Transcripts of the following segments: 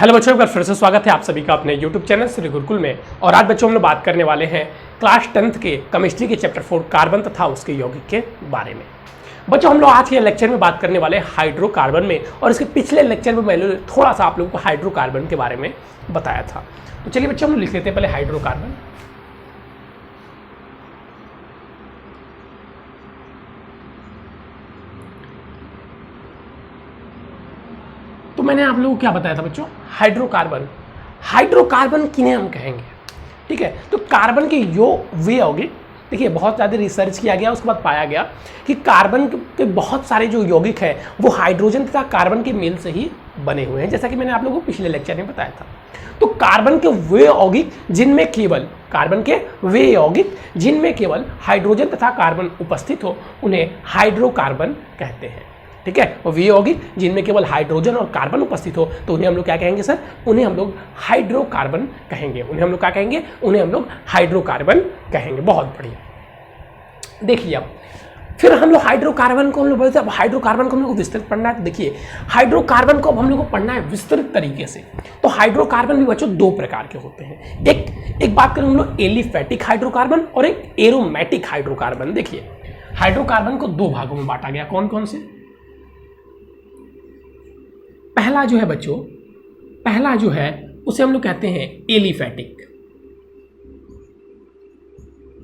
Hello बच्चों, एक बार फिर से स्वागत है आप सभी का अपने YouTube चैनल श्री गुरुकुल में। और आज बच्चों हम लोग बात करने वाले हैं क्लास 10th के केमिस्ट्री के चैप्टर 4 कार्बन तथा उसके यौगिक के बारे में। बच्चों हम लोग आज के लेक्चर में बात करने वाले हैं हाइड्रोकार्बन में, और इसके पिछले लेक्चर में मैंने थोड़ा सा आप लोगों को हाइड्रोकार्बन के बारे में बताया था। तो चलिए बच्चों हम लिख लेते हैं पहले हाइड्रोकार्बन। तो मैंने आप लोगों को क्या बताया था बच्चों, हाइड्रोकार्बन। हाइड्रोकार्बन किन्हें हम कहेंगे, ठीक है। तो कार्बन के वे यौगिक, देखिए बहुत ज़्यादा रिसर्च किया गया, उसके बाद पाया गया कि कार्बन के बहुत सारे जो यौगिक हैं वो हाइड्रोजन तथा कार्बन के मेल से ही बने हुए हैं, जैसा कि मैंने आप लोगों को पिछले लेक्चर में बताया था। तो कार्बन के वे यौगिक जिनमें केवल हाइड्रोजन तथा कार्बन उपस्थित हो उन्हें हाइड्रोकार्बन कहते हैं, ठीक है। और वे यौगिक जिनमें केवल हाइड्रोजन और कार्बन उपस्थित हो तो उन्हें हम लोग क्या कहेंगे सर, उन्हें हम लोग हाइड्रोकार्बन कहेंगे। उन्हें हम लोग क्या कहेंगे, उन्हें हम लोग हाइड्रोकार्बन कहेंगे। बहुत बढ़िया। देखिए अब फिर हम लोग हाइड्रोकार्बन को हम लोग बोलते हैं, अब हाइड्रोकार्बन को हम लोग को विस्तृत पढ़ना है। तो देखिए हाइड्रोकार्बन को अब हम लोग को पढ़ना है विस्तृत तरीके से। तो हाइड्रोकार्बन भी बच्चों दो प्रकार के होते हैं। एक बात करें हम लोग एलिफैटिक हाइड्रोकार्बन और एक एरोमेटिक हाइड्रोकार्बन। देखिए हाइड्रोकार्बन को दो भागों में बांटा गया। कौन कौन से? पहला जो है बच्चों, पहला जो है उसे हम लोग कहते हैं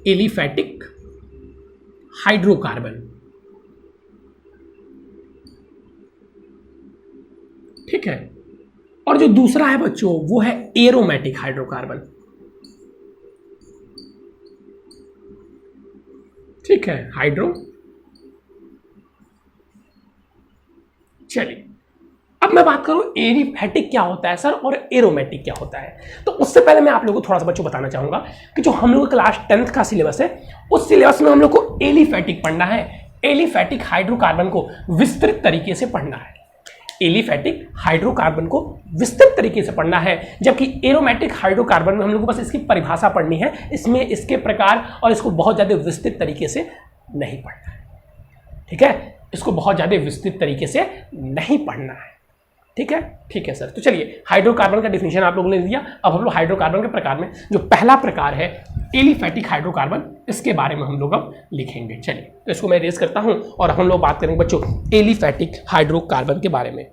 एलिफैटिक हाइड्रोकार्बन, ठीक है। और जो दूसरा है बच्चों वो है एरोमेटिक हाइड्रोकार्बन, ठीक है। चलिए अब मैं बात करूं एलिफैटिक क्या होता है सर और एरोमेटिक क्या होता है। तो उससे पहले मैं आप लोगों को थोड़ा सा बच्चों बताना चाहूंगा कि जो हम लोग क्लास 10th का सिलेबस है उस सिलेबस में हम लोग को एलिफैटिक पढ़ना है। एलिफैटिक हाइड्रोकार्बन को विस्तृत तरीके से पढ़ना है। एलिफैटिक हाइड्रोकार्बन को विस्तृत तरीके से पढ़ना है, जबकि एरोमेटिक हाइड्रोकार्बन में हम लोग को बस इसकी परिभाषा पढ़नी है। इसमें इसके प्रकार और इसको बहुत ज़्यादा विस्तृत तरीके से नहीं पढ़ना है, ठीक है। इसको बहुत ज़्यादा विस्तृत तरीके से नहीं पढ़ना है, ठीक है सर। तो चलिए हाइड्रोकार्बन का डिफिनीशन आप लोगों ने दिया। अब हम लोग हाइड्रोकार्बन के प्रकार में जो पहला प्रकार है एलिफैटिक हाइड्रोकार्बन, इसके बारे में हम लोग अब लिखेंगे। चलिए तो इसको मैं रेज करता हूं और हम लोग बात करेंगे बच्चों एलिफैटिक हाइड्रोकार्बन के बारे में।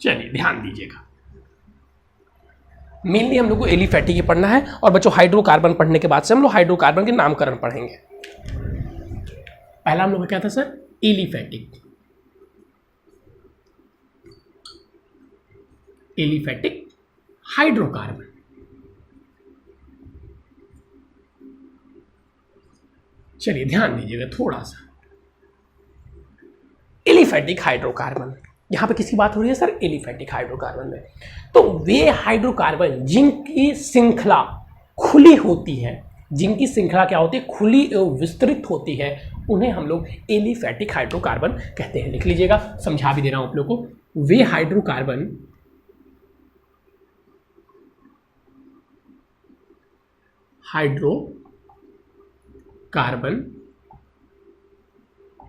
चलिए ध्यान दीजिएगा, मेनली हम लोग को एलिफैटिक ही पढ़ना है। और बच्चों हाइड्रोकार्बन पढ़ने के बाद से हम लोग हाइड्रोकार्बन के नामकरण पढ़ेंगे। पहला हम लोग क्या था सर, एलिफैटिक हाइड्रोकार्बन। चलिए ध्यान दीजिएगा थोड़ा सा, एलिफैटिक हाइड्रोकार्बन, यहां पे किसकी बात हो रही है सर, एलिफैटिक हाइड्रोकार्बन में। तो वे हाइड्रोकार्बन जिनकी श्रृंखला खुली होती है, जिनकी श्रृंखला क्या होती है, खुली एवं विस्तृत होती है, उन्हें हम लोग एलिफैटिक हाइड्रोकार्बन कहते हैं। लिख लीजिएगा, समझा भी दे रहा हूं आप लोग को। वे हाइड्रोकार्बन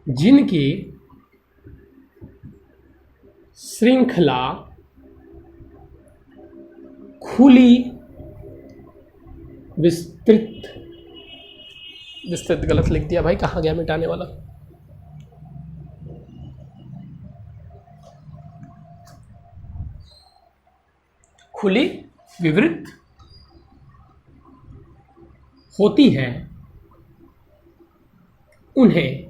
जिनकी श्रृंखला खुली विस्तृत गलत लिख दिया भाई, कहाँ गया मिटाने वाला। खुली विवृत होती है, उन्हें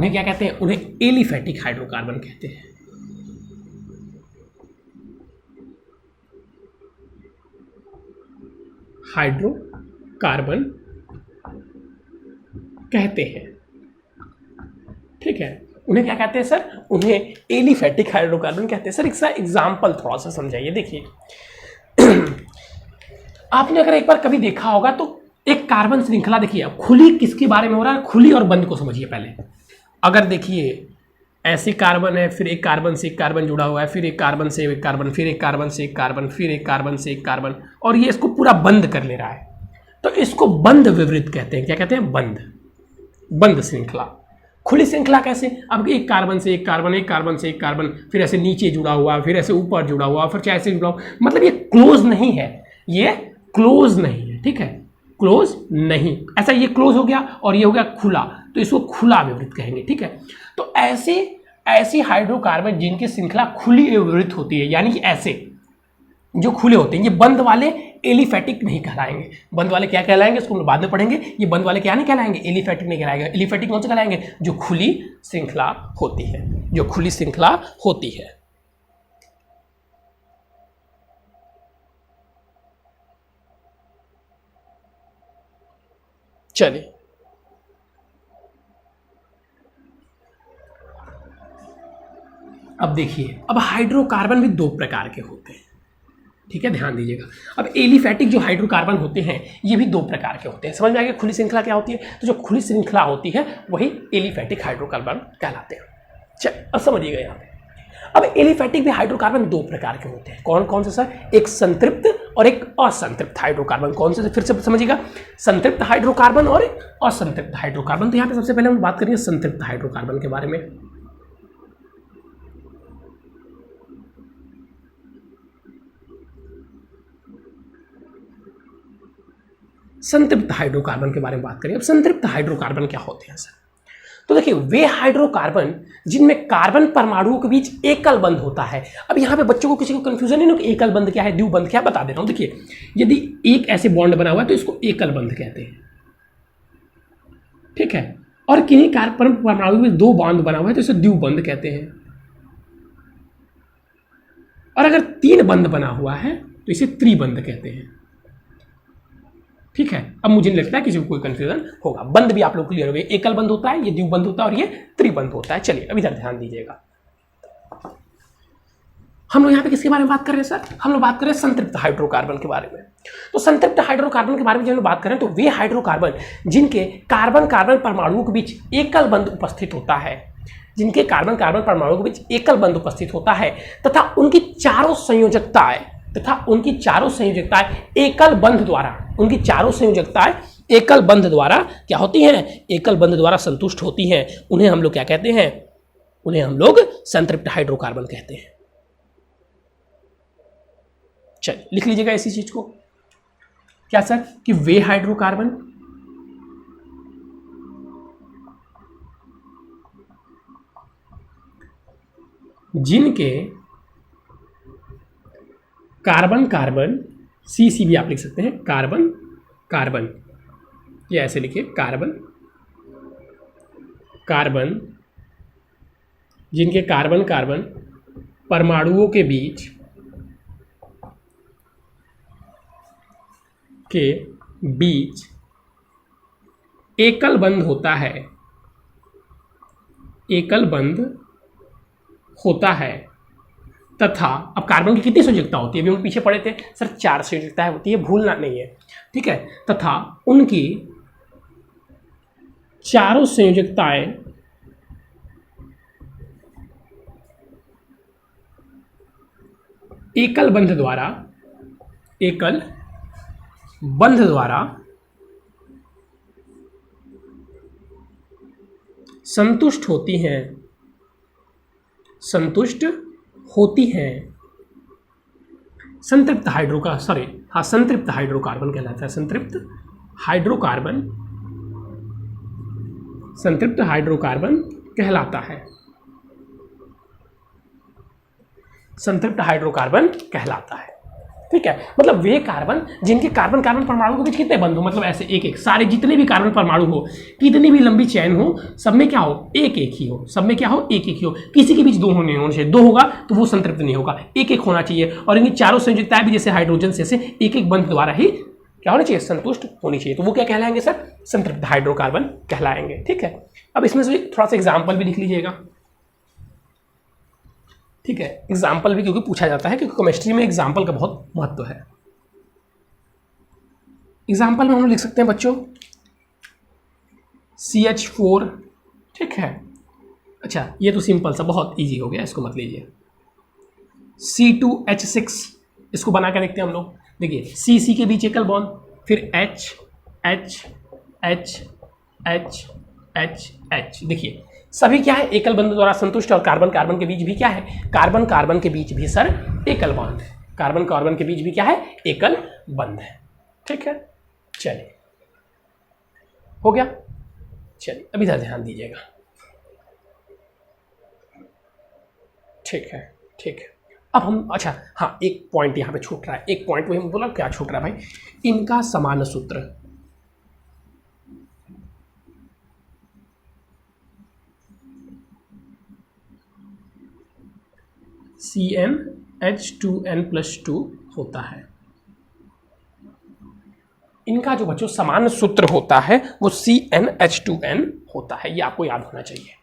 क्या कहते हैं, उन्हें एलिफैटिक हाइड्रोकार्बन कहते हैं। हाइड्रोकार्बन कहते हैं, ठीक है। उन्हें क्या कहते हैं सर, उन्हें एलिफैटिक हाइड्रोकार्बन कहते हैं। सर इसका एग्जाम्पल थोड़ा सा समझाइए। देखिए आपने अगर एक बार कभी देखा होगा तो एक कार्बन श्रृंखला, देखिए खुली किसके बारे में हो रहा है, खुली और बंद को समझिए पहले। अगर देखिए ऐसे कार्बन है, फिर एक कार्बन से एक कार्बन जुड़ा हुआ है, फिर एक कार्बन से एक कार्बन, फिर एक कार्बन से एक कार्बन, फिर एक कार्बन से एक कार्बन, और ये इसको पूरा बंद कर ले रहा है। तो इसको बंद विवृत कहते हैं। क्या कहते हैं? बंद, बंद श्रृंखला। खुली श्रृंखला कैसे? अब एक कार्बन से एक कार्बन, एक कार्बन से एक कार्बन, फिर ऐसे नीचे जुड़ा हुआ, फिर ऐसे ऊपर जुड़ा हुआ, फिर ऐसे जुड़ा हुआ, मतलब ये क्लोज नहीं है, ये क्लोज नहीं है, ठीक है, क्लोज नहीं। ऐसा ये क्लोज हो गया और ये हो गया खुला, तो इसको खुला विवृत कहेंगे, ठीक है। तो ऐसे हाइड्रोकार्बन जिनकी श्रृंखला खुली विवृत होती है, यानी कि ऐसे जो खुले होते हैं, ये बंद वाले एलिफैटिक नहीं कहलाएंगे। बंद वाले क्या कहलाएंगे इसको हम बाद में पढ़ेंगे। ये बंद वाले क्या नहीं कहलाएंगे? एलिफैटिक नहीं कहलाएंगे। एलिफैटिक कौन से कहलाएंगे? जो खुली श्रृंखला होती है, जो खुली श्रृंखला होती है। चलिए अब देखिए, अब हाइड्रोकार्बन भी दो प्रकार के होते हैं, ठीक है, ध्यान दीजिएगा। अब एलिफैटिक जो हाइड्रोकार्बन होते हैं ये भी दो प्रकार के होते हैं। समझ में आ गया खुली श्रृंखला क्या होती है? तो जो खुली श्रृंखला होती है वही एलिफैटिक हाइड्रोकार्बन कहलाते हैं। चल अब समझिएगा यहाँ पे। अब एलिफैटिक भी हाइड्रोकार्बन दो प्रकार के होते हैं। कौन कौन से सर? एक संतृप्त और एक असंतृप्त हाइड्रोकार्बन। कौन से? फिर से समझिएगा, संतृप्त हाइड्रोकार्बन और असंतृप्त हाइड्रोकार्बन। तो यहाँ पे सबसे पहले हम बात करेंगे संतृप्त हाइड्रोकार्बन के बारे में। संतृप्त हाइड्रोकार्बन के बारे में बात करें। अब संतृप्त हाइड्रोकार्बन क्या होते हैं सर? तो देखिए, वे हाइड्रोकार्बन जिनमें कार्बन परमाणुओं के बीच एकल बंध होता है। अब यहाँ पे बच्चों को किसी को कंफ्यूजन नहीं ना कि एकल बंध क्या है, द्विबंध क्या है, बता दे रहा हूँ। देखिए, यदि एक ऐसे बॉन्ड बना हुआ है तो इसको एकल बंध कहते हैं, ठीक है। और किन्हीं कार्बन परमाणु में दो बॉन्ड बना हुआ है तो इसे द्विबंध कहते हैं। और अगर तीन बंध बना हुआ है तो इसे त्रिबंध कहते हैं, ठीक है। अब मुझे नहीं लगता है किसी को कोई कंफ्यूजन होगा। बंद भी आप लोग क्लियर हो गए, एकल बंद होता है, ये द्विबंध होता है और ये त्रिबंध होता है। चलिए अब इधर ध्यान दीजिएगा। हम लोग यहाँ पे किसके बारे में बात कर रहे हैं सर? हम लोग बात कर रहे हैं संतृप्त हाइड्रोकार्बन के बारे में। तो संतृप्त हाइड्रोकार्बन के बारे में जब हम बात करें तो वे हाइड्रोकार्बन जिनके कार्बन कार्बन परमाणुओं के बीच एकल बंध उपस्थित होता है, जिनके कार्बन कार्बन परमाणुओं के बीच एकल बंध उपस्थित होता है तथा उनकी चारों संयोजकताएं एकल बंध द्वारा, उनकी चारों संयोजकताएं एकल बंध द्वारा क्या होती हैं? एकल बंध द्वारा संतुष्ट होती हैं। उन्हें हम लोग क्या कहते हैं? उन्हें हम लोग संतृप्त हाइड्रोकार्बन कहते हैं। चलिए लिख लीजिएगा इसी चीज को। क्या सर? कि वे हाइड्रोकार्बन जिनके कार्बन कार्बन, सी भी आप लिख सकते हैं, कार्बन कार्बन, ये ऐसे लिखिए, कार्बन कार्बन जिनके कार्बन कार्बन परमाणुओं के बीच एकल बंध होता है, एकल बंध होता है तथा, अब कार्बन की कितनी संयोजकता होती है? अभी हम पीछे पढ़े थे सर, 4 संयोजकताएं होती है, भूलना नहीं है, ठीक है। तथा उनकी चारों संयोजकताएं एकल बंध द्वारा संतुष्ट होती हैं। संतृप्त हाइड्रोकार्बन कहलाता है। संतृप्त हाइड्रोकार्बन कहलाता है। संतृप्त हाइड्रोकार्बन कहलाता है, ठीक है। मतलब वे कार्बन जिनके कार्बन कार्बन परमाणु के बीच कितने बंध हो, मतलब ऐसे एक एक, सारे जितने भी कार्बन परमाणु हो, कितनी भी लंबी चैन हो, सब में क्या हो? एक एक ही हो, सब में क्या हो? एक एक ही हो। किसी के बीच दो होने चाहिए, दो होगा तो वो संतृप्त नहीं होगा, एक एक होना चाहिए। और इनकी चारों संयोजकताएं भी जैसे हाइड्रोजन से एक एक बंध द्वारा ही क्या होनी चाहिए? संतुष्ट होनी चाहिए। तो वो क्या कहलाएंगे सर? संतृप्त हाइड्रोकार्बन कहलाएंगे, ठीक है। अब इसमें से थोड़ा सा एग्जाम्पल भी लिख लीजिएगा, ठीक है। एग्जाम्पल भी क्योंकि पूछा जाता है, क्योंकि केमिस्ट्री में एग्जाम्पल का बहुत महत्व है। एग्जाम्पल में हम लोग लिख सकते हैं बच्चों CH4, ठीक है। अच्छा, ये तो सिंपल सा, बहुत इजी हो गया, इसको मत लीजिए। C2H6, इसको बना के देखते हैं हम लोग। देखिए, C के बीच एकल बॉन्ड, फिर H, H H H H H। देखिए सभी क्या है, एकल बंध द्वारा संतुष्ट, और कार्बन कार्बन के बीच भी क्या है, कार्बन कार्बन के बीच भी सर एकल बंध है, कार्बन कार्बन के बीच भी क्या है, एकल बंध है। ठीक है, चलिए हो गया। चलिए अभी इधर ध्यान दीजिएगा। ठीक है ठीक है। अब हम, अच्छा हाँ, एक पॉइंट यहाँ पे छूट रहा है, एक पॉइंट वही बोला, क्या छूट रहा है भाई, इनका समान सूत्र। CnH2n+2 होता है। इनका जो बच्चों समान सूत्र होता है वो CnH2n होता है, ये आपको याद होना चाहिए।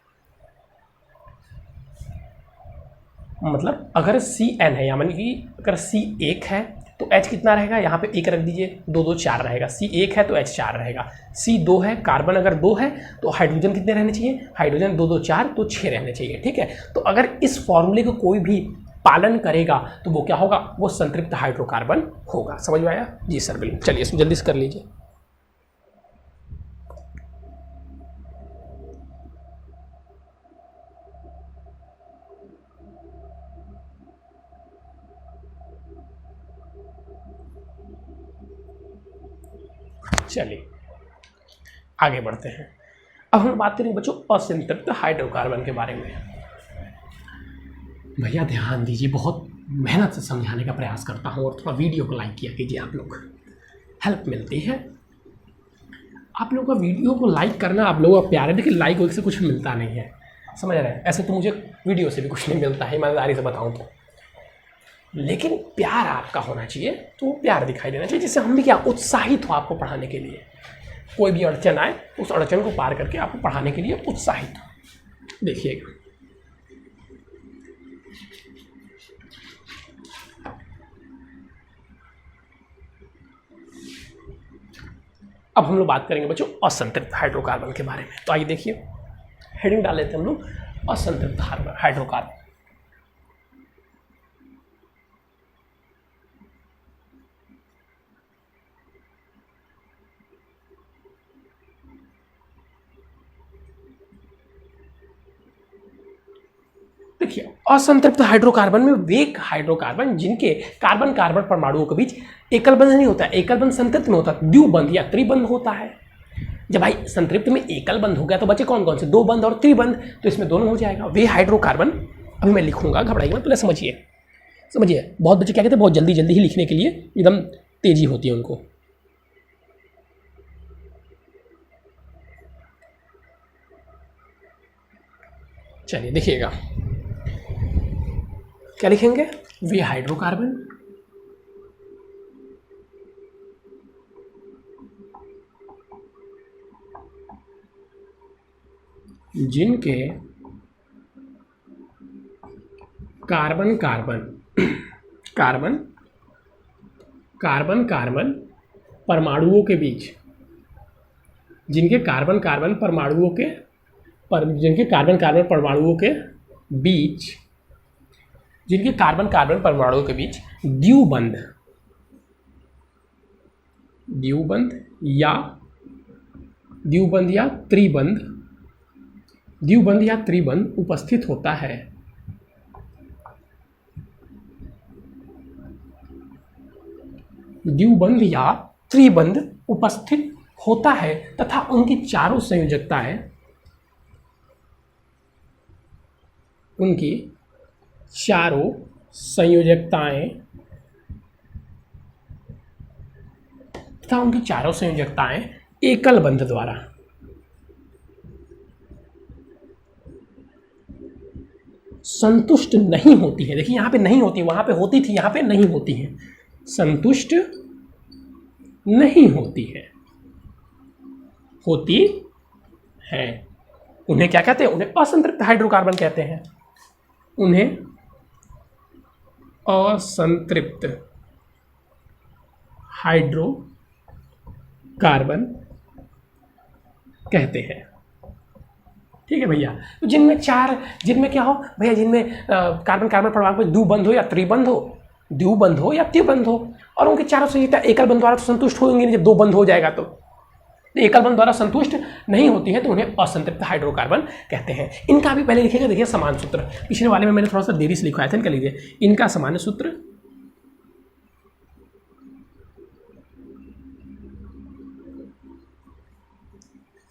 मतलब अगर Cn है, यानी कि अगर C 1 है तो H कितना रहेगा, यहाँ पे 1 रख दीजिए, 2 2 4 रहेगा। C 1 है तो H 4 रहेगा। C 2 है, कार्बन अगर 2 है तो हाइड्रोजन कितने रहने चाहिए, हाइड्रोजन 2 2 4 तो 6 रहने चाहिए। ठीक है, तो अगर इस फॉर्मूले को कोई भी पालन करेगा तो वो क्या होगा, वो संतृप्त हाइड्रोकार्बन होगा। समझ में आया जी सर, बिल्कुल। चलिए इसमें जल्दी से कर लीजिए। चलिए आगे बढ़ते हैं। अब हम बात करेंगे बच्चों असंतृप्त हाइड्रोकार्बन के बारे में। भैया ध्यान दीजिए, बहुत मेहनत से समझाने का प्रयास करता हूँ, और थोड़ा वीडियो को लाइक किया कीजिए, आप लोग हेल्प मिलती है। आप लोगों का वीडियो को लाइक करना आप लोगों का प्यार है, लेकिन लाइक से कुछ मिलता नहीं है, समझ रहे हैं। ऐसे तो मुझे वीडियो से भी कुछ नहीं मिलता है, ईमानदारी से बताऊँ तो, लेकिन प्यार आपका होना चाहिए, तो प्यार दिखाई देना चाहिए, जिससे हम भी क्या उत्साहित हो आपको पढ़ाने के लिए। कोई भी अड़चन आए उस अड़चन को पार करके आपको पढ़ाने के लिए उत्साहित हो। देखिएगा, अब हम लोग बात करेंगे बच्चों असंतृप्त हाइड्रोकार्बन के बारे में। तो आइए देखिए, हेडिंग डाल लेते हैं हम लोग, असंतृप्त हाइड्रोकार्बन। देखिए असंतृप्त हाइड्रोकार्बन में वे हाइड्रोकार्बन जिनके कार्बन कार्बन परमाणुओं के बीच एकल बंध नहीं होता, एकल बंध संतृप्त में होता, द्विबंध या त्रिबंध होता है। जब भाई संतृप्त में एकल बंध हो गया तो बचे कौन कौन से, दो बंध और त्रिबंध, तो इसमें दोनों हो जाएगा। वे हाइड्रोकार्बन, अभी मैं लिखूंगा, घबराइए मत, पहले समझिए। बहुत बच्चे क्या कहते हैं, बहुत जल्दी जल्दी ही लिखने के लिए एकदम तेजी होती है उनको। चलिए देखिएगा क्या लिखेंगे, वे हाइड्रोकार्बन जिनके कार्बन कार्बन परमाणुओं के बीच, जिनके कार्बन कार्बन परमाणुओं के बीच द्विबंध या त्रिबंध उपस्थित होता है। द्विबंध या त्रिबंध उपस्थित होता है तथा उनकी चारों संयोजकताएं एकल बंध द्वारा संतुष्ट नहीं होती है। देखिए यहाँ पे नहीं होती, वहां पे होती थी, यहाँ पे नहीं होती है, संतुष्ट नहीं होती है, होती है। उन्हें क्या कहते हैं, उन्हें असंतृप्त हाइड्रोकार्बन कहते हैं, उन्हें असंतृप्त हाइड्रोकार्बन कहते हैं। ठीक है भैया, तो जिनमें क्या हो भैया, जिनमें कार्बन कार्बन परमाणु में द्विबंध हो या त्रिबंध हो, और उनके चारों संयोजकता एकल बंध द्वारा तो संतुष्ट होंगे नहीं, जब दो बंध हो जाएगा तो तो एकल बंध द्वारा संतुष्ट नहीं होती है तो उन्हें असंतृप्त हाइड्रोकार्बन कहते हैं। इनका भी पहले लिखेगा, देखिए समान सूत्र, पिछले वाले में मैंने थोड़ा सा देरी से लिखवाया था, इनका लीजिए। इनका सामान्य सूत्र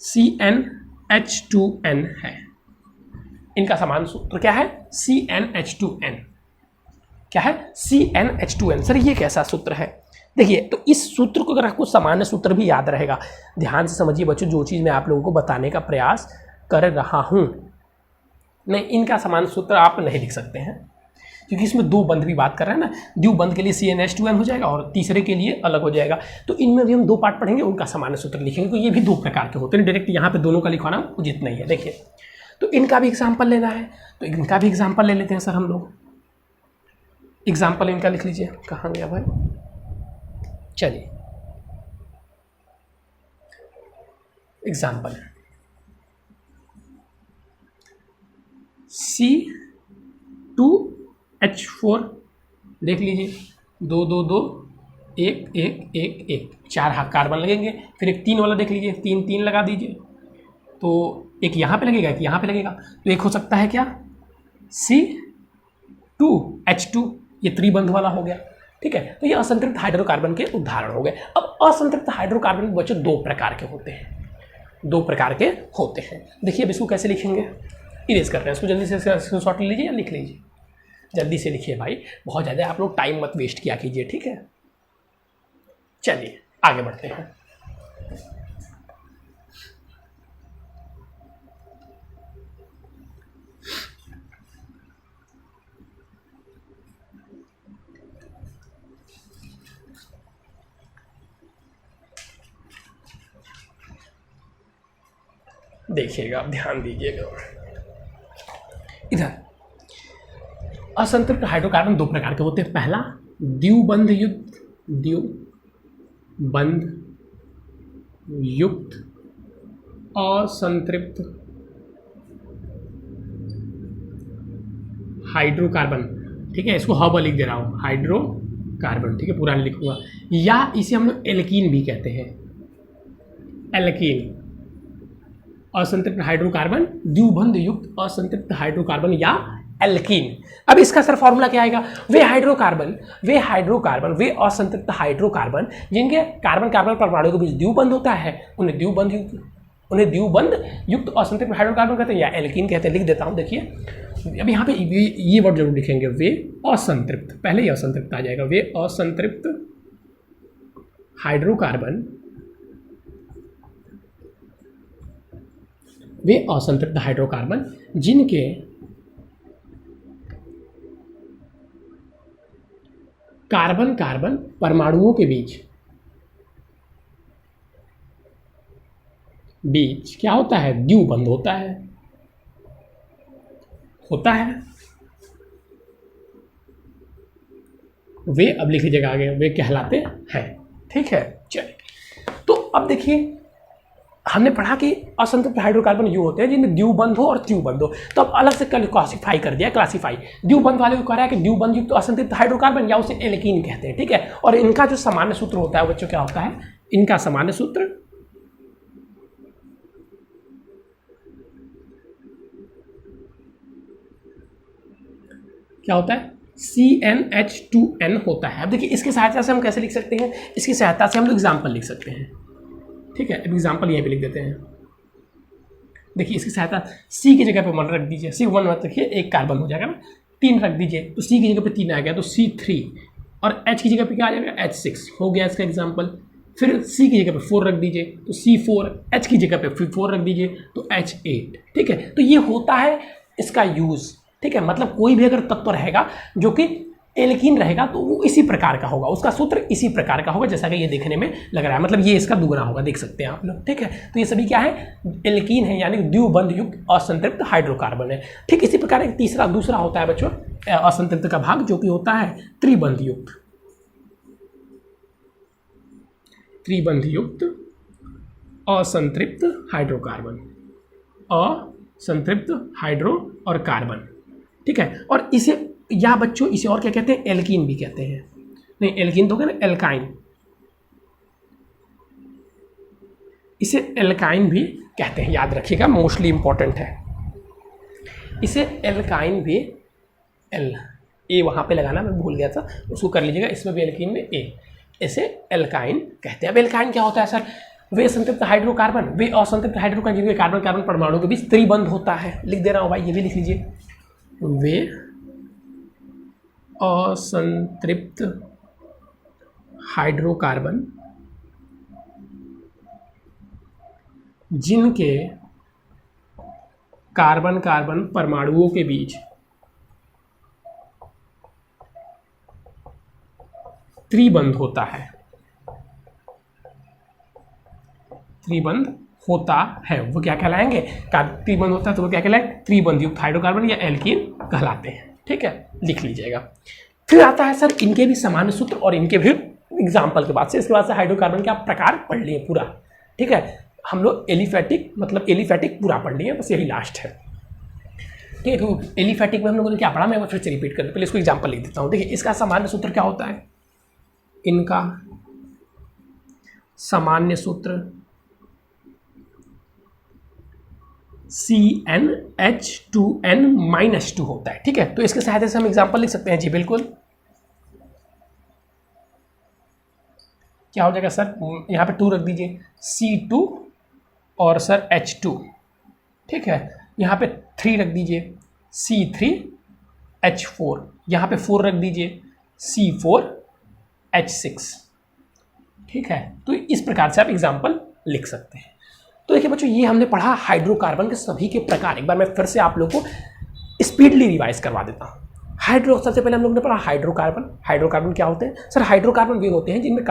CnH2n है। इनका समान सूत्र क्या है? CnH2n। क्या है? CnH2n। सर ये कैसा सूत्र है? देखिए, तो इस सूत्र को अगर आपको सामान्य सूत्र भी याद रहेगा, ध्यान से समझिए बच्चों, जो चीज़ मैं आप लोगों को बताने का प्रयास कर रहा हूँ, नहीं इनका सामान्य सूत्र आप नहीं लिख सकते हैं, क्योंकि इसमें दो बंध भी बात कर रहे हैं ना। द्विबंध बंध के लिए CnH2n हो जाएगा और तीसरे के लिए अलग हो जाएगा। तो इनमें भी हम दो पार्ट पढ़ेंगे, उनका सामान्य सूत्र लिखेंगे। तो ये भी दो प्रकार के होते हैं, डायरेक्ट यहाँ पे दोनों का लिखवाना उचित नहीं है। देखिए, तो इनका भी एग्जाम्पल लेना है, तो इनका भी एग्जाम्पल ले लेते हैं सर हम लोग। एग्जाम्पल इनका लिख लीजिए, कहाँ गया भाई, चलिए एग्जाम्पल C2H4 देख लीजिए, 2 2 2 1 1 1 1, 4 कार्बन लगेंगे। फिर एक 3 वाला देख लीजिए, 3 3 लगा दीजिए, तो एक यहाँ पे लगेगा, एक यहाँ पे लगेगा, तो एक हो सकता है क्या, C2H2, ये त्रिबंध वाला हो गया। ठीक है, तो ये असंतृप्त हाइड्रोकार्बन के उदाहरण हो गए। अब असंतृप्त हाइड्रोकार्बन बच्चों दो प्रकार के होते हैं, दो प्रकार के होते हैं। देखिए अब इसको कैसे लिखेंगे, इरेज कर रहे हैं इसको, जल्दी से स्क्रीनशॉट ले लीजिए या लिख लीजिए, जल्दी से लिखिए भाई, बहुत ज़्यादा आप लोग टाइम मत वेस्ट किया कीजिए। ठीक है, चलिए आगे बढ़ते हैं। देखिएगा, आप ध्यान दीजिएगा इधर। असंतृप्त हाइड्रोकार्बन दो प्रकार के होते हैं। पहला द्विबंध युक्त असंतृप्त हाइड्रोकार्बन। ठीक है, इसको हब लिख दे रहा हूँ, हाइड्रोकार्बन। ठीक है, पूरा लिखूंगा। या इसे हम लोग एल्कीन भी कहते हैं, एल्कीन, असंतृप्त हाइड्रोकार्बन, द्विबंध युक्त असंतृप्त हाइड्रोकार्बन या एल्कीन। अब इसका सर फॉर्मूला क्या आएगा, वे हाइड्रोकार्बन, वे असंतृप्त हाइड्रोकार्बन जिनके कार्बन कार्बन परमाणु के बीच द्विबंध होता है, उन्हें द्विबंध युक्त असंतृप्त हाइड्रोकार्बन कहते हैं या एल्कीन कहते हैं। लिख देता हूं, देखिए अब यहाँ पे ये वर्ड जरूर लिखेंगे, वे असंतृप्त, पहले ही असंतृप्त आ जाएगा, वे असंतृप्त हाइड्रोकार्बन, वे असंतृप्त हाइड्रोकार्बन जिनके कार्बन कार्बन परमाणुओं के बीच क्या होता है, द्विबंध होता है, वे, अब लिख लीजिएगा आगे, वे कहलाते हैं। ठीक है, चलिए, तो अब देखिए हमने पढ़ा कि असंतृप्त हाइड्रोकार्बन ये होते हैं जिनमें द्विबंध हो और त्रिबंध हो। तो अब अलग से क्लासिफाई कर दिया, क्लासिफाई द्विबंध वाले को कह रहा है कि द्विबंध युक्त असंतृप्त हाइड्रोकार्बन या उसे एल्कीन कहते हैं। ठीक है, और इनका जो सामान्य सूत्र होता है बच्चों क्या होता है, इनका सामान्य सूत्र क्या होता है, CnH2n होता है। अब देखिए इसकी सहायता से हम कैसे लिख सकते हैं, इसकी सहायता से हम लोग एग्जाम्पल लिख सकते हैं। ठीक है, अब एग्जाम्पल यहीं पे लिख देते हैं। देखिए इसकी सहायता, C की जगह पे 1 रख दीजिए, C1 मत रखिए, एक कार्बन हो जाएगा ना, 3 रख दीजिए, तो C की जगह पे 3 आ गया तो C3, और H की जगह पे क्या आ जाएगा, H6 हो गया इसका एग्जाम्पल। फिर C की जगह पे 4 रख दीजिए तो C4, H की जगह पे फिर 4 रख दीजिए तो H8। ठीक है, तो ये होता है इसका यूज़। ठीक है, मतलब कोई भी अगर तत्व रहेगा जो कि एल्कीन रहेगा तो वो इसी प्रकार का होगा, उसका सूत्र इसी प्रकार का होगा जैसा कि ये देखने में लग रहा है, मतलब ये इसका दुगना होगा, देख सकते हैं आप लोग। ठीक है, तो ये सभी क्या है, एल्कीन है, यानी द्विबंध युक्त असंतृप्त हाइड्रोकार्बन है। ठीक इसी प्रकार एक दूसरा होता है बच्चों असंतृप्त का भाग, जो कि होता है त्रिबंध युक्त असंतृप्त हाइड्रोकार्बन, असंतृप्त हाइड्रो और कार्बन। ठीक है, और इसे या बच्चों इसे और क्या कहते हैं, एल्कीन भी कहते हैं। नहीं, एल्कीन तो क्या ना, एल्काइन, इसे एल्काइन भी कहते हैं, याद रखिएगा, मोस्टली इंपॉर्टेंट है। इसे एल्काइन भी, एल ए वहाँ पे लगाना मैं भूल गया था, उसको कर लीजिएगा, इसमें भी एल्कीन में ए, इसे एल्काइन कहते हैं। अब एल्काइन क्या होता है सर? वे संतृप्त हाइड्रोकार्बन, वे असंतृप्त हाइड्रोकार्बन जिनके कार्बन कार्बन परमाणु के बीच त्रिबंध होता है। लिख दे रहा हूँ भाई, ये भी लिख लीजिए, वे असंतृप्त हाइड्रोकार्बन जिनके कार्बन कार्बन परमाणुओं के बीच त्रिबंध होता है, त्रिबंध होता है, वो क्या कहलाएंगे? त्रिबंध होता है तो वो क्या कहलाएंगे? त्रिबंध युक्त हाइड्रोकार्बन या एल्कीन कहलाते हैं। ठीक है, लिख लीजिएगा। फिर आता है सर इनके भी सामान्य सूत्र और इनके भी एग्जाम्पल के बाद से, इसके बाद से हाइड्रोकार्बन के आप प्रकार पढ़ लिए पूरा। ठीक है, हम लोग एलिफैटिक मतलब एलिफैटिक पूरा पढ़ लिए, बस यही लास्ट है। ठीक है, तो एलिफैटिक में हम लोगों ने क्या पढ़ा, मैं फिर से रिपीट कर दूँ, पहले इसको एग्जाम्पल लिख देता हूँ। देखिए, इसका सामान्य सूत्र क्या होता है? इनका सामान्य सूत्र CnH2n-2 होता है। ठीक है, तो इसके सहायता से हम एग्जाम्पल लिख सकते हैं। जी बिल्कुल, क्या हो जाएगा सर? यहाँ पे 2 रख दीजिए, C2 और सर H2। ठीक है, यहाँ पे 3 रख दीजिए, C3H4, यहाँ पे 4 रख दीजिए, C4H6। ठीक है, तो इस प्रकार से आप एग्जाम्पल लिख सकते हैं। तो देखिए बच्चों, ये हमने पढ़ा हाइड्रोकार्बन के सभी के प्रकार। एक बार मैं फिर से आप लोगों को स्पीडली रिवाइज करवा देता हूँ। सबसे पहले हम लोग ने पढ़ा हाइड्रोकार्बन। हाइड्रोकार्बन क्या होते हैं सर? हाइड्रोकार्बन वे होते हैं जिनमें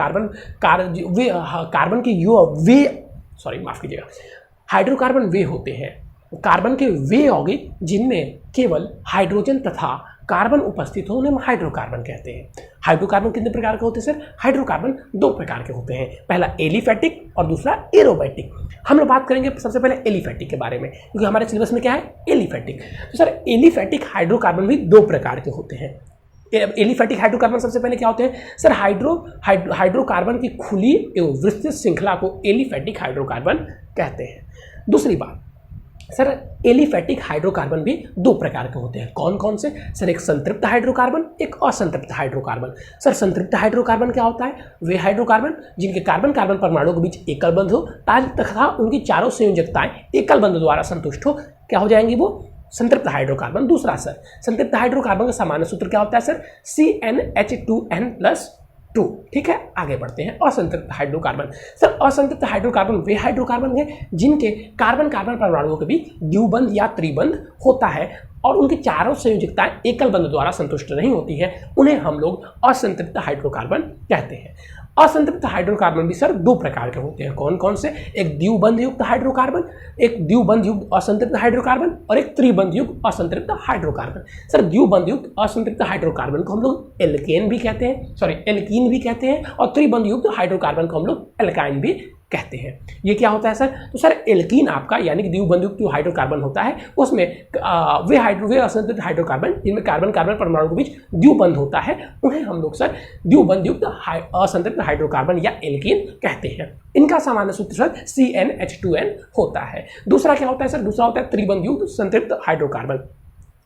हाइड्रोकार्बन वे होते हैं, कार्बन के वे यौगिक जिनमें केवल हाइड्रोजन तथा कार्बन उपस्थित हो, उन्हें हाइड्रोकार्बन कहते हैं। हाइड्रोकार्बन कितने प्रकार के होते हैं सर? हाइड्रोकार्बन 2 प्रकार के होते हैं, पहला एलिफैटिक और दूसरा एरोमैटिक। हम लोग बात करेंगे सबसे पहले एलिफैटिक के बारे में, क्योंकि हमारे सिलेबस में क्या है? एलिफैटिक। तो सर एलिफैटिक हाइड्रोकार्बन भी 2 प्रकार के होते हैं। एलिफैटिक हाइड्रोकार्बन सबसे पहले क्या होते हैं सर? हाइड्रोकार्बन की खुली एवं विस्तृत श्रृंखला को एलिफैटिक हाइड्रोकार्बन कहते हैं। दूसरी बात सर, एलिफैटिक हाइड्रोकार्बन भी 2 प्रकार के होते हैं। कौन कौन से सर? एक संतृप्त हाइड्रोकार्बन, एक असंतृप्त हाइड्रोकार्बन। सर संतृप्त हाइड्रोकार्बन क्या होता है? वे हाइड्रोकार्बन जिनके कार्बन कार्बन परमाणुओं के बीच एकल बंध हो तथा उनकी चारों संयोजकताएं एकल बंध द्वारा संतुष्ट हो, क्या हो जाएंगी? वो संतृप्त हाइड्रोकार्बन। दूसरा सर, संतृप्त हाइड्रोकार्बन का सामान्य सूत्र क्या होता है सर? CnH2n+2। ठीक है, आगे बढ़ते हैं। असंतृप्त हाइड्रोकार्बन सर, असंतृप्त हाइड्रोकार्बन वे हाइड्रोकार्बन है जिनके कार्बन कार्बन परमाणुओं के बीच द्विबंध या त्रिबंध होता है और उनकी चारों संयोजकताएं एकल बंध द्वारा संतुष्ट नहीं होती है, उन्हें हम लोग असंतृप्त हाइड्रोकार्बन कहते हैं। असंतृप्त हाइड्रोकार्बन भी सर 2 प्रकार के होते हैं। कौन कौन से? एक द्विबंध युक्त हाइड्रोकार्बन, एक द्विबंध युक्त असंतृप्त हाइड्रोकार्बन और एक त्रिबंध युक्त असंतृप्त हाइड्रोकार्बन। सर द्विबंध युक्त असंतृप्त हाइड्रोकार्बन को हम लोग एल्केन भी कहते हैं, एल्कीन भी कहते हैं, और त्रिबंध युक्त हाइड्रोकार्बन को हम लोग एल्काइन भी कहते हैं। ये क्या होता है सर? तो सर एल्कीन आपका यानी कि द्विबंधयुक्त जो हाइड्रोकार्बन होता है उसमें वे असंतृप्त हाइड्रोकार्बन जिनमें कार्बन कार्बन परमाणु के बीच द्विबंध होता है, उन्हें हम लोग सर द्विबंधयुक्त असंतृप्त हाइड्रोकार्बन या एल्कीन कहते हैं। इनका सामान्य सूत्र सर CnH2n होता है। दूसरा क्या होता है सर? दूसरा होता है त्रिबंधयुक्त संतृप्त हाइड्रोकार्बन।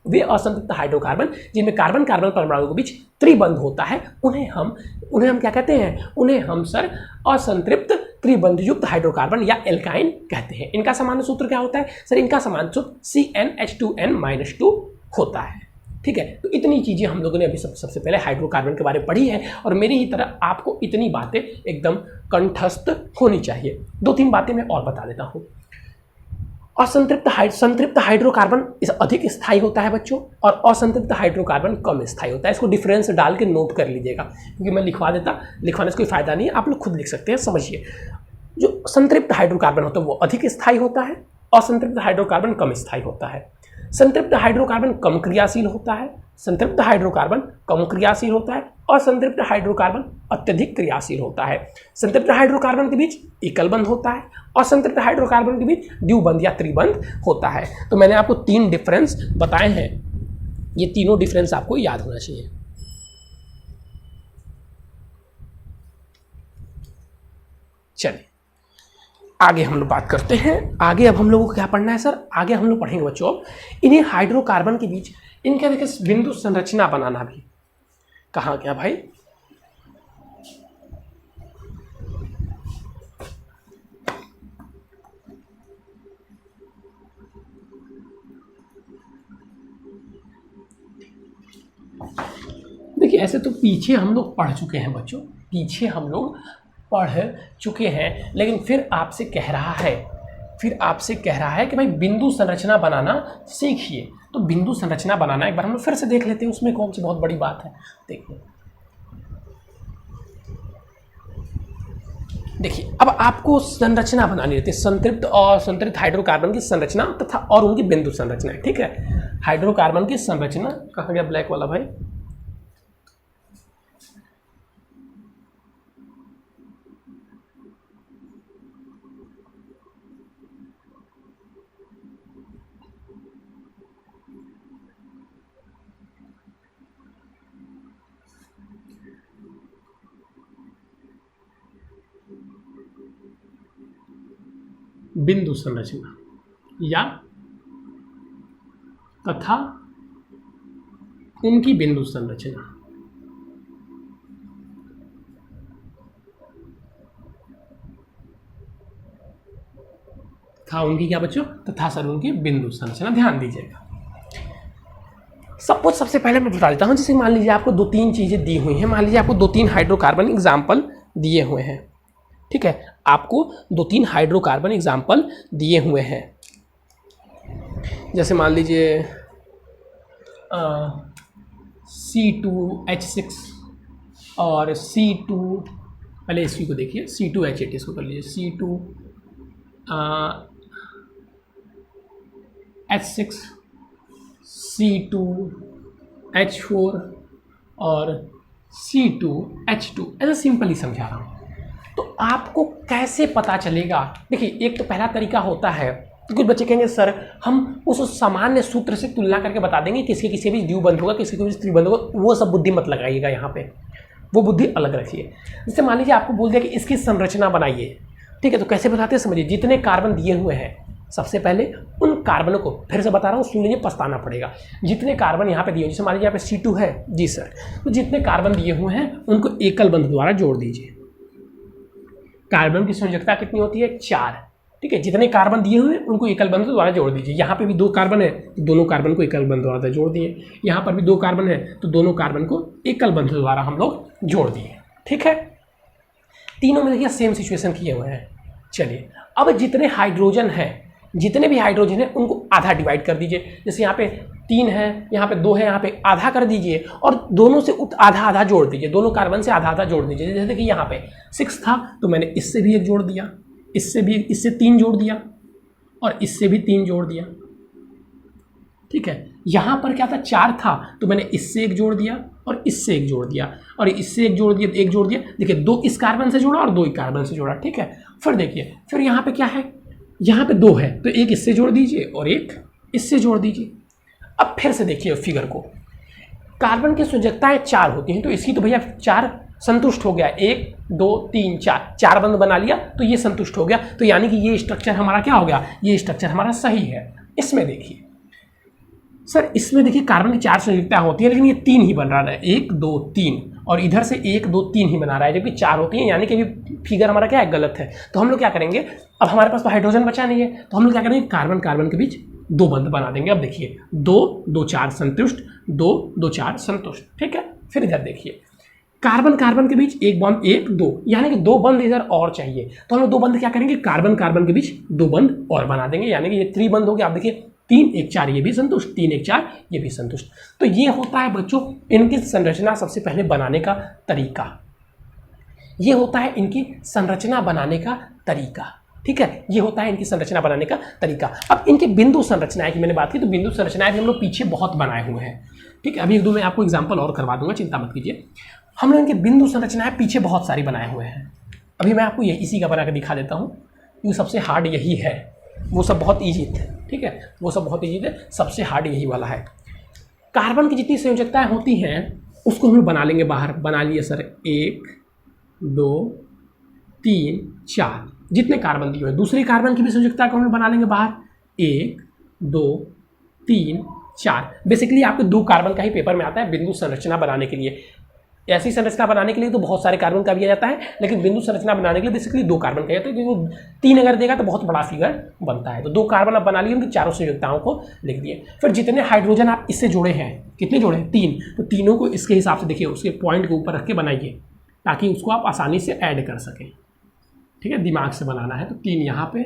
वे असंतृप्त हाइड्रोकार्बन जिनमें कार्बन कार्बन परमाणु के बीच त्रिबंध होता है, उन्हें हम क्या कहते हैं? उन्हें हम सर असंतृप्त त्रिबंधयुक्त हाइड्रोकार्बन या एल्काइन कहते हैं। इनका सामान्य सूत्र क्या होता है सर? इनका सामान्य सूत्र CnH2n-2 होता है। ठीक है, तो इतनी चीजें हम लोगों ने अभी सबसे पहले हाइड्रोकार्बन के बारे में पढ़ी है और मेरी ही तरह आपको इतनी बातें एकदम कंठस्थ होनी चाहिए। 2-3 बातें मैं और बता देता हूँ। संतृप्त हाइड्रोकार्बन अधिक स्थायी होता है बच्चों, और असंतृप्त हाइड्रोकार्बन कम स्थायी होता है। इसको डिफरेंस डाल के नोट कर लीजिएगा, क्योंकि मैं लिखवाने से कोई फायदा नहीं है, आप लोग खुद लिख सकते हैं। समझिए, जो संतृप्त हाइड्रोकार्बन होता है वो अधिक स्थायी होता है, असंतृप्त हाइड्रोकार्बन कम स्थायी होता है। संतृप्त हाइड्रोकार्बन कम क्रियाशील होता है, संतृप्त हाइड्रोकार्बन कम क्रियाशील होता है, असंतृप्त हाइड्रोकार्बन अत्यधिक क्रियाशील होता है। संतृप्त हाइड्रोकार्बन के बीच एकल बंध होता है, असंतृप्त हाइड्रोकार्बन के बीच द्विबंध या त्रिबंध होता है। तो मैंने आपको 3 डिफरेंस बताए हैं, ये तीनों डिफरेंस आपको याद होना चाहिए। चलिए आगे हम लोग बात करते हैं। आगे अब हम लोगों को क्या पढ़ना है सर? आगे हम लोग पढ़ेंगे बच्चों इन्हें हाइड्रोकार्बन के बीच इनका देखिए बिंदु संरचना बनाना भी। कहाँ गया भाई? देखिए ऐसे तो पीछे हम लोग पढ़ चुके हैं बच्चों, पीछे हम लोग पढ़ चुके हैं, लेकिन फिर आपसे कह रहा है कि भाई बिंदु संरचना बनाना सीखिए। तो बिंदु संरचना बनाना एक बार हम लोग फिर से देख लेते हैं, उसमें कौन सी बहुत बड़ी बात है। देखिए अब आपको संरचना बनानी रहती है, संतृप्त हाइड्रोकार्बन की संरचना तथा और उनकी बिंदु संरचना। ठीक है, हाइड्रोकार्बन की संरचना कहाँ गया ब्लैक वाला भाई? बिंदु संरचना या तथा उनकी बिंदु संरचना। था उनकी क्या बच्चों? तथा सर उनकी बिंदु संरचना। ध्यान दीजिएगा। सपोज सबसे पहले मैं बता देता हूं, जैसे मान लीजिए आपको 2-3 चीजें दी हुई हैं, मान लीजिए आपको 2-3 हाइड्रोकार्बन एग्जाम्पल दिए हुए हैं। ठीक है, आपको 2-3 हाइड्रोकार्बन एग्जाम्पल दिए हुए हैं। जैसे मान लीजिए C2H6 और C2, पहले इसी को देखिए, C2H8 इसको कर लीजिए, C2H6 C2H4 और C2H2, ऐसा सिंपल ही समझा रहा हूँ। तो आपको कैसे पता चलेगा? देखिए एक तो पहला तरीका होता है, कुछ बच्चे कहेंगे सर हम उस सामान्य सूत्र से तुलना करके बता देंगे किसके किसी भी द्विबंध होगा, किसी के भी त्रिबंध होगा। वो सब बुद्धि मत लगाइएगा यहाँ पे, वो बुद्धि अलग रखिए। जैसे मान लीजिए आपको बोल दिया कि इसकी संरचना बनाइए। ठीक है, तो कैसे बताते हैं समझिए। जितने कार्बन दिए हुए हैं, सबसे पहले उन कार्बनों को फिर से बता रहा हूँ, सुन लीजिए, पछताना पड़ेगा। जितने कार्बन यहाँ पे दिए, जैसे मान लीजिए यहाँ पे C2 है जी सर, तो जितने कार्बन दिए हुए हैं उनको एकल बंध द्वारा जोड़ दीजिए। कार्बन की संयोजकता कितनी होती है? 4। ठीक है, जितने कार्बन दिए हुए हैं उनको एकल बंध द्वारा जोड़ दीजिए। यहाँ पे भी 2 कार्बन है तो दोनों कार्बन को एकल बंध द्वारा जोड़ दिए। यहाँ पर भी 2 कार्बन है तो दोनों कार्बन को एकल बंध द्वारा हम लोग जोड़ दिए। ठीक है, तीनों में देखिए सेम सिचुएशन किए हुए हैं। चलिए अब जितने हाइड्रोजन है, जितने भी हाइड्रोजन है उनको आधा डिवाइड कर दीजिए। जैसे यहाँ पे 3 है, यहाँ पे 2 है, यहाँ पे आधा कर दीजिए और दोनों से आधा आधा जोड़ दीजिए, दोनों कार्बन से आधा आधा जोड़ दीजिए। जैसे देखिए यहाँ पे 6 था तो मैंने इससे भी 1 जोड़ दिया, इससे 3 जोड़ दिया और इससे भी 3 जोड़ दिया। ठीक है, यहाँ पर क्या था? 4 था तो मैंने इससे 1 जोड़ दिया और इससे 1 जोड़ दिया और इससे 1 जोड़ दिया, 1 जोड़ दिया। देखिए 2 इस कार्बन से जोड़ा और 2 इस कार्बन से जोड़ा। ठीक है, फिर देखिए फिर यहाँ पे क्या है? यहाँ पे 2 है तो 1 इससे जोड़ दीजिए और 1 इससे जोड़ दीजिए। अब फिर से देखिए फिगर को, कार्बन की संयोजकताएं 4 होती हैं तो इसकी तो भैया 4 संतुष्ट हो गया। 1 2 3 4 बंध बना लिया तो ये संतुष्ट हो गया। तो यानी कि ये स्ट्रक्चर हमारा क्या हो गया? ये स्ट्रक्चर हमारा सही है। इसमें देखिए सर, इसमें देखिए कार्बन की 4 संयोजकताएं होती है लेकिन ये 3 ही बन रहा है, 1 2 3, और इधर से 1 2 3 ही बना रहा है जबकि 4 होती है। यानी कि फिगर हमारा क्या है? गलत है। तो हम लोग क्या करेंगे, अब हमारे पास तो हाइड्रोजन बचा नहीं है तो हम लोग क्या करेंगे, कार्बन कार्बन के बीच 2 बंध बना देंगे। अब देखिए 2 2 4 संतुष्ट, 2 2 4 संतुष्ट। ठीक है, फिर इधर देखिए कार्बन कार्बन के बीच 1 बंध 1 2, यानी कि 2 बंध इधर और चाहिए। तो हम लोग 2 बंध क्या करेंगे, कार्बन कार्बन के बीच 2 बंध और बना देंगे, यानी कि ये 3 बंध हो गया। आप देखिए 3 1 4 ये भी संतुष्ट, 3 1 4 ये भी संतुष्ट। तो ये होता है बच्चों इनकी संरचना सबसे पहले बनाने का तरीका। ये होता है इनकी संरचना बनाने का तरीका। ठीक है, ये होता है इनकी संरचना बनाने का तरीका। अब इनकी बिंदु संरचनाएं की मैंने बात की तो बिंदु संरचनाएं भी हम लोग पीछे बहुत बनाए हुए हैं। ठीक है, अभी 1-2 में आपको एग्जाम्पल और करवा दूंगा, चिंता मत कीजिए। हम लोग इनके बिंदु संरचनाएं पीछे बहुत सारी बनाए हुए हैं। अभी मैं आपको इसी का बना कर दिखा देता हूँ। ये सबसे हार्ड यही है, वो सब बहुत ईजी थे। ठीक है, वो सब बहुत ईजी थे, सबसे हार्ड यही वाला है। कार्बन की जितनी संयोजकताएं होती हैं उसको हम लोग बना लेंगे बाहर। बना लिए सर 1 2 3 4, जितने कार्बन दिए हुए, दूसरी कार्बन की भी संयुक्ता को हम बना लेंगे बाहर, 1 2 3 4। बेसिकली आपको 2 कार्बन का ही पेपर में आता है बिंदु संरचना बनाने के लिए। ऐसी संरचना बनाने के लिए तो बहुत सारे कार्बन का भी आ जाता है, लेकिन बिंदु संरचना बनाने के लिए बेसिकली 2 कार्बन का जाता है, क्योंकि 3 अगर देगा तो बहुत बड़ा फिगर बनता है। तो 2 कार्बन आप बना लिए, उनकी चारों संयुक्ताओं को लिख दिए। फिर जितने हाइड्रोजन आप इससे जोड़े हैं, कितने जोड़े हैं, 3, तो तीनों को इसके हिसाब से देखिए, उसके पॉइंट के ऊपर रख के बनाइए ताकि उसको आप आसानी से ऐड कर सकें। ठीक है, दिमाग से बनाना है। तो 3 यहाँ पे।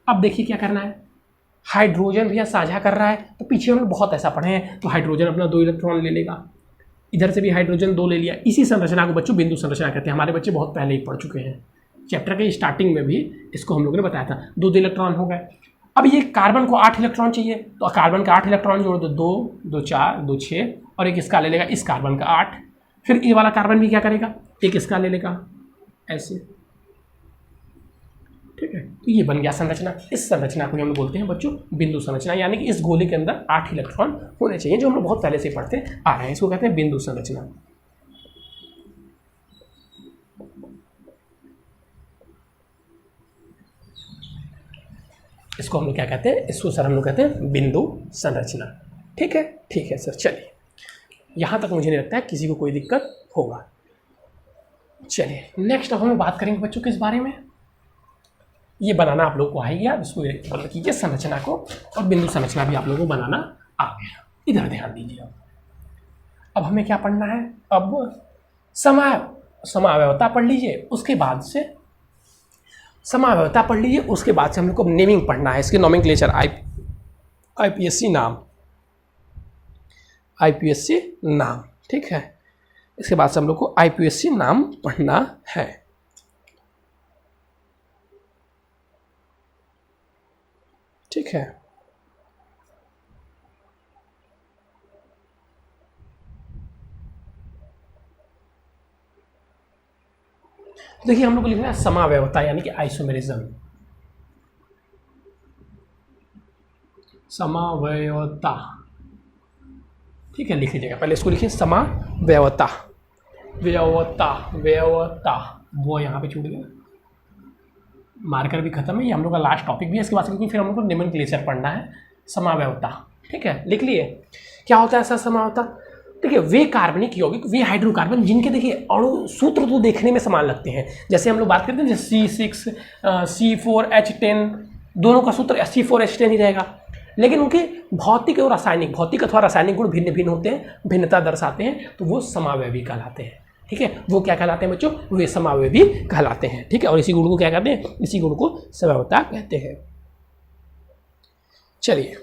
अब देखिए क्या करना है, हाइड्रोजन भैया साझा कर रहा है, तो पीछे हम लोग बहुत ऐसा पढ़े हैं। तो हाइड्रोजन अपना 2 इलेक्ट्रॉन ले लेगा, इधर से भी हाइड्रोजन 2 ले लिया। इसी संरचना को बच्चों बिंदु संरचना कहते हैं। हमारे बच्चे बहुत पहले ही पढ़ चुके हैं, चैप्टर के स्टार्टिंग में भी इसको हम लोगों ने बताया था। 2 इलेक्ट्रॉन हो गए। अब ये कार्बन को 8 इलेक्ट्रॉन चाहिए, तो कार्बन का 8 इलेक्ट्रॉन जोड़ दो, 2 2 4 2 6, और एक इसका ले लेगा, इस कार्बन का 8। फिर ये वाला कार्बन भी क्या करेगा, एक इसका ले लेगा ऐसे। ठीक है, तो ये बन गया संरचना। इस संरचना को हम लोग बोलते हैं बच्चों बिंदु संरचना, यानी कि इस गोले के अंदर 8 इलेक्ट्रॉन होने चाहिए, जो हम लोग बहुत पहले से पढ़ते आ रहे हैं। इसको कहते हैं बिंदु संरचना। इसको हम लोग क्या कहते हैं, इसको सर हम लोग कहते हैं बिंदु संरचना। ठीक है सर, चलिए यहाँ तक मुझे नहीं लगता है किसी को कोई दिक्कत होगा। चलिए नेक्स्ट अब हम बात करेंगे बच्चों किस बारे में, ये बनाना आप लोग को आ ही गया। इसको बंद कीजिए संरचना को, और बिंदु संरचना भी आप लोगों को बनाना आ गया। इधर ध्यान दीजिए। अब हमें क्या पढ़ना है, अब समावयवता पढ़ लीजिए, उसके बाद से समावयवता पढ़ लीजिए, उसके बाद से हम लोग को नेमिंग पढ़ना है, इसके नोमेनक्लेचर, आईपीएससी नाम। ठीक है, इसके बाद से हम लोग को आईपीएससी नाम पढ़ना है। ठीक है, देखिए हम लोग को लिखना है समावयवता, यानी कि आइसोमेरिज्म। समावयवता, ठीक है, लिख लीजिएगा। पहले इसको लिखिए समावयवता, व्यवता, वो यहाँ पे छूट गया, मार्कर भी खत्म है। ये हम लोग का लास्ट टॉपिक भी है इसके बाद, क्योंकि फिर हम लोग को नोमेनक्लेचर पढ़ना है। समावयवता, ठीक है, लिख लिए। क्या होता है ऐसा समावयवता, देखिए वे कार्बनिक यौगिक, वे हाइड्रोकार्बन जिनके देखिए अणु सूत्र तो देखने में समान लगते हैं। जैसे हम लोग बात करते हैं जैसे C6 C4H10, दोनों का सूत्र C4H10 ही रहेगा, लेकिन उनके भौतिक अथवा रासायनिक गुण भिन्न भिन्न होते हैं, भिन्नता दर्शाते हैं, तो वो समावयवी कहलाते हैं। ठीक है, वो क्या कहलाते हैं बच्चों, वे समावयवी कहलाते हैं। ठीक है, और इसी गुण को क्या कहते हैं, इसी गुण को समावयवता कहते हैं। चलिए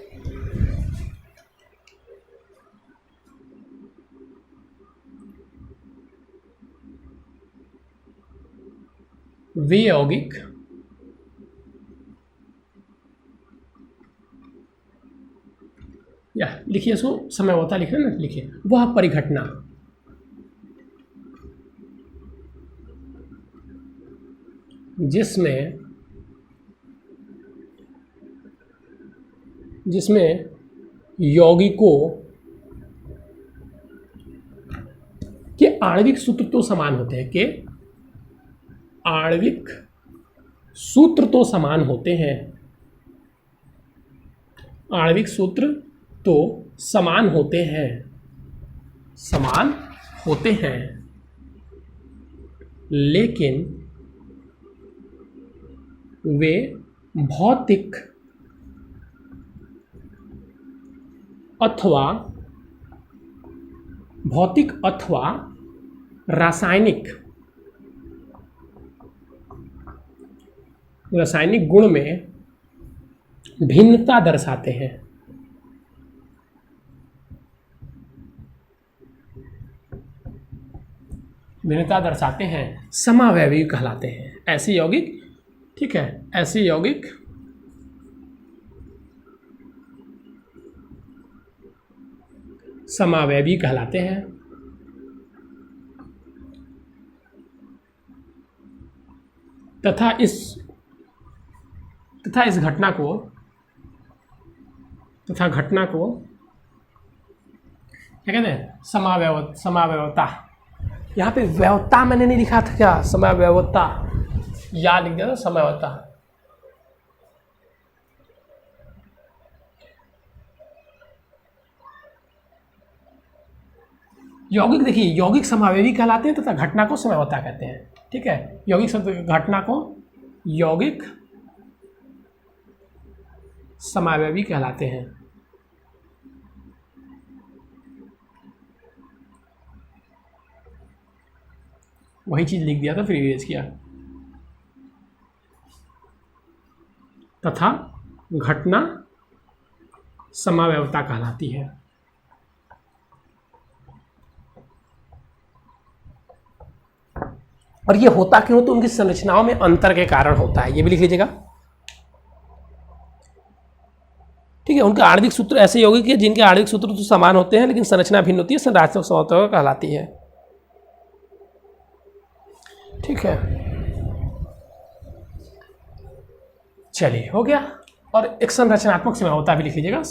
वे यौगिक या लिखिए, इसको समावयवता लिखना ना, लिखिए वह परिघटना जिसमें यौगिकों के आणविक सूत्र तो समान होते हैं, के आणविक सूत्र तो समान होते हैं, आणविक सूत्र तो समान होते हैं, लेकिन वे भौतिक अथवा रासायनिक गुण में भिन्नता दर्शाते हैं। समावयवी कहलाते हैं ऐसे यौगिक। ठीक है, ऐसे यौगिक समावयवी कहलाते हैं, तथा इस घटना को क्या कहते हैं, समावयवता यहाँ पे व्यवता मैंने नहीं लिखा था क्या, समय व्यवता, या लिख दिया था समयवता। यौगिक देखिए, यौगिक समावेवी कहलाते हैं तथा घटना को समयवता कहते हैं। ठीक है, यौगिक शब्द घटना को यौगिक समावेवी कहलाते हैं। वही चीज लिख दिया था, फिर इरेज किया। तथा घटना समावयवता कहलाती है। और ये होता क्यों, तो उनकी संरचनाओं में अंतर के कारण होता है, ये भी लिख लीजिएगा। ठीक है, उनका आणविक सूत्र ऐसे यौगिक है जिनके आणविक सूत्र तो समान होते हैं लेकिन संरचना भिन्न होती है, संरचनात्मक समावयवता कहलाती है। ठीक है, चलिए हो गया। और एक संरचनात्मक समावयवता भी लिख लीजिएगा,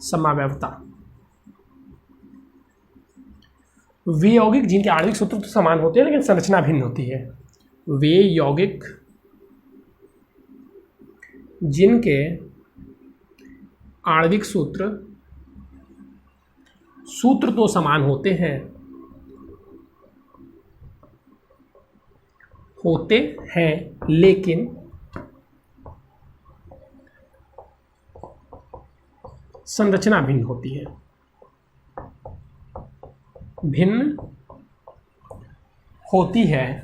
समावयवता। वे यौगिक जिनके आणविक सूत्र तो समान होते हैं लेकिन संरचना भिन्न होती है। वे यौगिक जिनके आणविक सूत्र तो समान होते हैं लेकिन संरचना भिन्न होती है।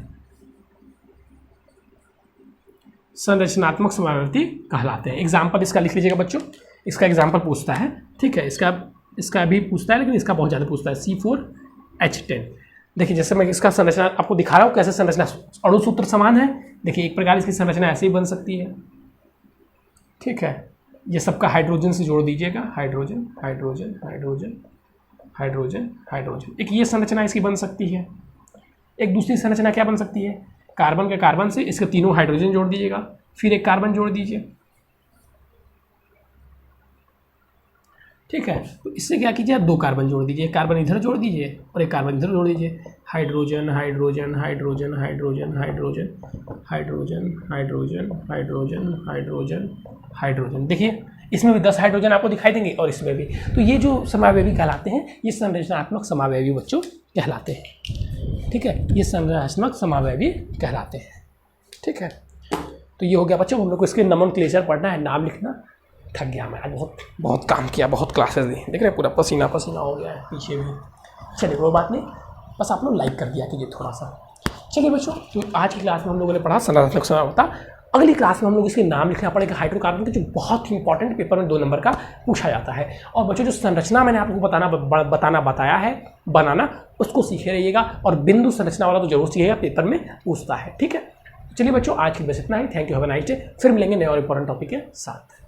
संरचनात्मक समावयवी कहलाते हैं। एग्जाम्पल इसका लिख लीजिएगा बच्चों, इसका एग्जाम्पल पूछता है। ठीक है, इसका भी पूछता है लेकिन इसका बहुत ज़्यादा पूछता है। C4H10। देखिए, जैसे मैं इसका संरचना आपको दिखा रहा हूँ कैसे संरचना, अणु सूत्र समान है। देखिए, एक प्रकार इसकी संरचना ऐसे ही बन सकती है। ठीक है, ये सबका हाइड्रोजन से जोड़ दीजिएगा, hydrogen hydrogen hydrogen hydrogen hydrogen. एक ये संरचना इसकी बन सकती है। एक दूसरी संरचना क्या बन सकती है, कार्बन के कार्बन से इसके तीनों हाइड्रोजन जोड़ दीजिएगा, फिर एक कार्बन जोड़ दीजिए। ठीक है, तो इससे क्या कीजिए, दो कार्बन जोड़ दीजिए, एक कार्बन इधर जोड़ दीजिए और एक कार्बन इधर जोड़ दीजिए। Hydrogen hydrogen hydrogen hydrogen hydrogen hydrogen hydrogen hydrogen hydrogen hydrogen. देखिए, इसमें भी 10 हाइड्रोजन आपको दिखाई देंगे और इसमें भी। तो ये जो समावयवी कहलाते हैं, ये संरचनात्मक समावयवी बच्चों कहलाते हैं। ठीक है, ये संरचनात्मक समावयवी कहलाते हैं। ठीक है, तो ये हो गया बच्चों, हम लोग को इसके नोमेनक्लेचर पढ़ना है, नाम लिखना। थक गया मैं आज, बहुत काम किया, बहुत क्लासेस दी। देख रहे हैं पूरा पसीना पसीना हो गया है पीछे भी। चलिए कोई बात नहीं, बस आप लोग लाइक कर दिया कीजिए थोड़ा सा। चलिए बच्चों, तो आज की क्लास में हम लोगों ने पढ़ा संरचनात्मक समावयवता। अगली क्लास में हम लोग इसके नाम लिखना पड़ेगा हाइड्रोकार्बन के, जो बहुत ही इंपॉर्टेंट पेपर में 2 नंबर का पूछा जाता है। और बच्चों, जो संरचना मैंने आपको बताया है बनाना, उसको सीखे रहिएगा। और बिंदु संरचना वाला तो जरूर सीखिएगा, पेपर में पूछता है। ठीक है, चलिए बच्चों, आज की बस इतना ही। Thank you, have a nice day. फिर मिलेंगे नए और इंपॉर्टेंट टॉपिक के साथ।